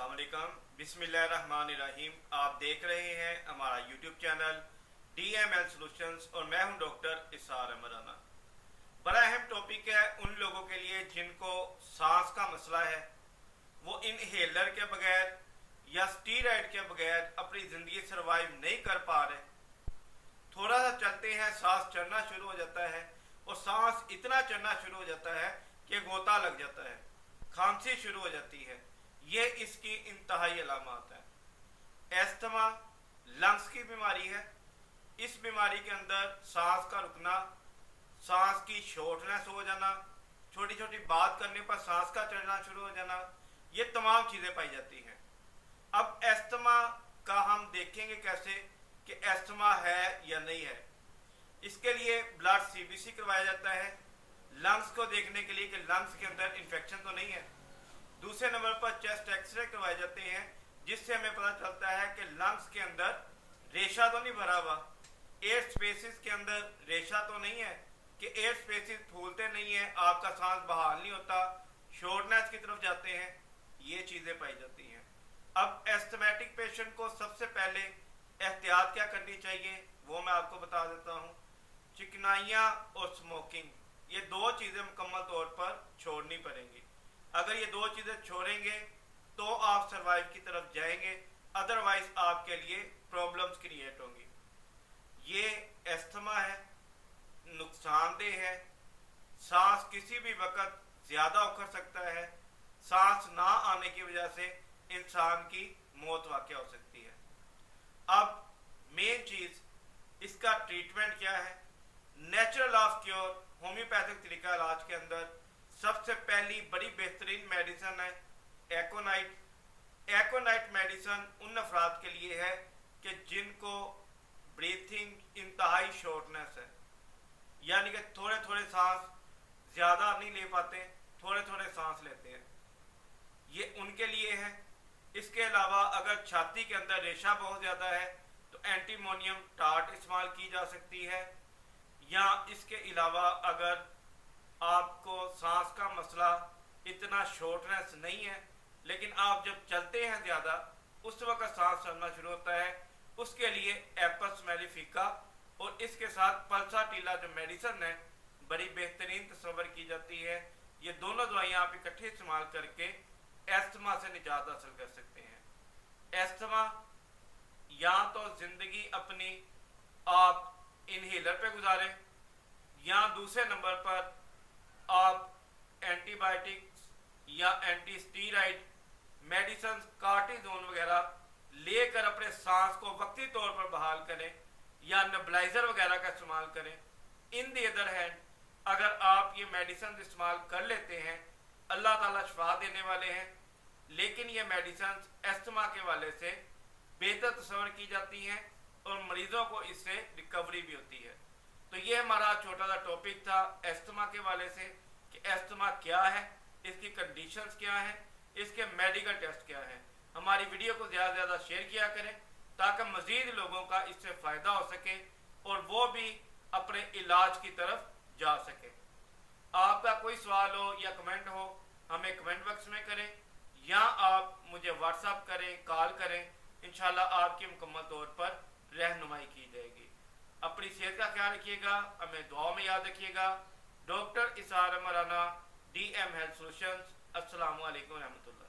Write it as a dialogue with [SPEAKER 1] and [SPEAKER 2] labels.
[SPEAKER 1] अस्सलाम वालेकुम, बिस्मिल्लाहिर्रहमानिर्रहीम। आप देख रहे हैं हमारा यूट्यूब चैनल DML सॉल्यूशंस और मैं हूं डॉक्टर इसार अहमद राना। बड़ा अहम टॉपिक है उन लोगों के लिए जिनको सांस का मसला है, वो इनहेलर के बगैर या स्टीरॉयड के बगैर अपनी ज़िंदगी सर्वाइव नहीं कर पा रहे। थोड़ा सा चलते हैं सांस चढ़ना शुरू हो जाता है और सांस इतना चढ़ना शुरू हो जाता है कि गोता लग जाता है, खांसी शुरू हो जाती है। ये इसकी इंतहाई अलामत है। एस्थमा लंग्स की बीमारी है। इस बीमारी के अंदर सांस का रुकना, सांस की शॉर्टनेस हो जाना, छोटी छोटी बात करने पर सांस का चढ़ना शुरू हो जाना, ये तमाम चीज़ें पाई जाती हैं। अब एस्थमा का हम देखेंगे कैसे कि एस्थमा है या नहीं है। इसके लिए ब्लड CBC करवाया जाता है लंग्स को देखने के लिए कि लंग्स के अंदर इन्फेक्शन तो नहीं है। दूसरे नंबर पर चेस्ट एक्सरे करवाए जाते हैं जिससे हमें पता चलता है कि लंग्स के अंदर रेशा तो नहीं भरा हुआ, एयर स्पेसिस के अंदर रेशा तो नहीं है कि एयर स्पेसिस फूलते नहीं है, आपका सांस बहाल नहीं होता, शॉर्टनेस की तरफ जाते हैं। ये चीज़ें पाई जाती हैं। अब एस्थमेटिक पेशेंट को सबसे पहले एहतियात क्या करनी चाहिए वो मैं आपको बता देता हूँ। चिकनाइयाँ और स्मोकिंग, ये दो चीज़ें मुकम्मल तौर पर छोड़नी पड़ेंगी। अगर ये दो चीज़ें छोड़ेंगे तो आप सर्वाइव की तरफ जाएंगे, अदरवाइज आपके लिए प्रॉब्लम्स क्रिएट होंगी। ये एस्थमा है, नुकसानदेह है, सांस किसी भी वक्त ज़्यादा उखड़ सकता है, सांस ना आने की वजह से इंसान की मौत वाक़ हो सकती है। अब मेन चीज़ इसका ट्रीटमेंट क्या है। नेचुरल ऑफ क्योर होम्योपैथिक तरीका इलाज के अंदर सबसे पहली बड़ी बेहतरीन मेडिसिन है एकोनाइट। एकोनाइट मेडिसिन उन अफराद के लिए है कि जिनको ब्रीथिंग इंतहाई शॉर्टनेस है, यानी कि थोड़े थोड़े सांस ज़्यादा नहीं ले पाते, थोड़े थोड़े सांस लेते हैं, ये उनके लिए है। इसके अलावा अगर छाती के अंदर रेशा बहुत ज़्यादा है तो एंटीमोनियम टार्ट इस्तेमाल की जा सकती है। या इसके अलावा अगर आपको सांस का मसला इतना शॉर्टनेस नहीं है लेकिन आप जब चलते हैं ज़्यादा उस वक्त सांस चलना शुरू होता है, उसके लिए एपस मेलिफिका और इसके साथ पल्साटीला जो मेडिसिन है बड़ी बेहतरीन तस्वर की जाती है। ये दोनों दवाइयाँ आप इकट्ठे इस्तेमाल करके एस्थमा से निजात हासिल कर सकते हैं। एस्थमा या तो ज़िंदगी अपनी आप इनहेलर पे गुजारें या दूसरे नंबर पर आप एंटीबायोटिक्स या एंटी स्टीरॉयड मेडिसिन कार्टिजोन वगैरह लेकर अपने सांस को वक्ती तौर पर बहाल करें या नेबुलाइजर वगैरह का इस्तेमाल करें। इन दी अदर हैंड अगर आप ये मेडिसिन इस्तेमाल कर लेते हैं, अल्लाह ताला शिफा देने वाले हैं, लेकिन ये मेडिसिन एस्थमा के वाले से बेहतर तस्वर की जाती हैं और मरीजों को इससे रिकवरी भी होती है। तो ये हमारा छोटा सा टॉपिक था एस्थमा के वाले से कि एस्थमा क्या है, इसकी कंडीशंस क्या हैं, इसके मेडिकल टेस्ट क्या हैं। हमारी वीडियो को ज़्यादा से ज़्यादा शेयर किया करें ताकि मज़ीद लोगों का इससे फ़ायदा हो सके और वो भी अपने इलाज की तरफ जा सके। आपका कोई सवाल हो या कमेंट हो हमें कमेंट बॉक्स में करें या आप मुझे व्हाट्सअप करें, कॉल करें, इंशाल्लाह आपकी मुकम्मल तौर पर रहनुमाई की जाएगी। अपनी सेहत का ख्याल रखिएगा, हमें दुआ में याद रखिएगा। Doctor Isar Ahmad Rana, DM health solutions. अस्सलामु अलैकुम रहमतुल्लाह।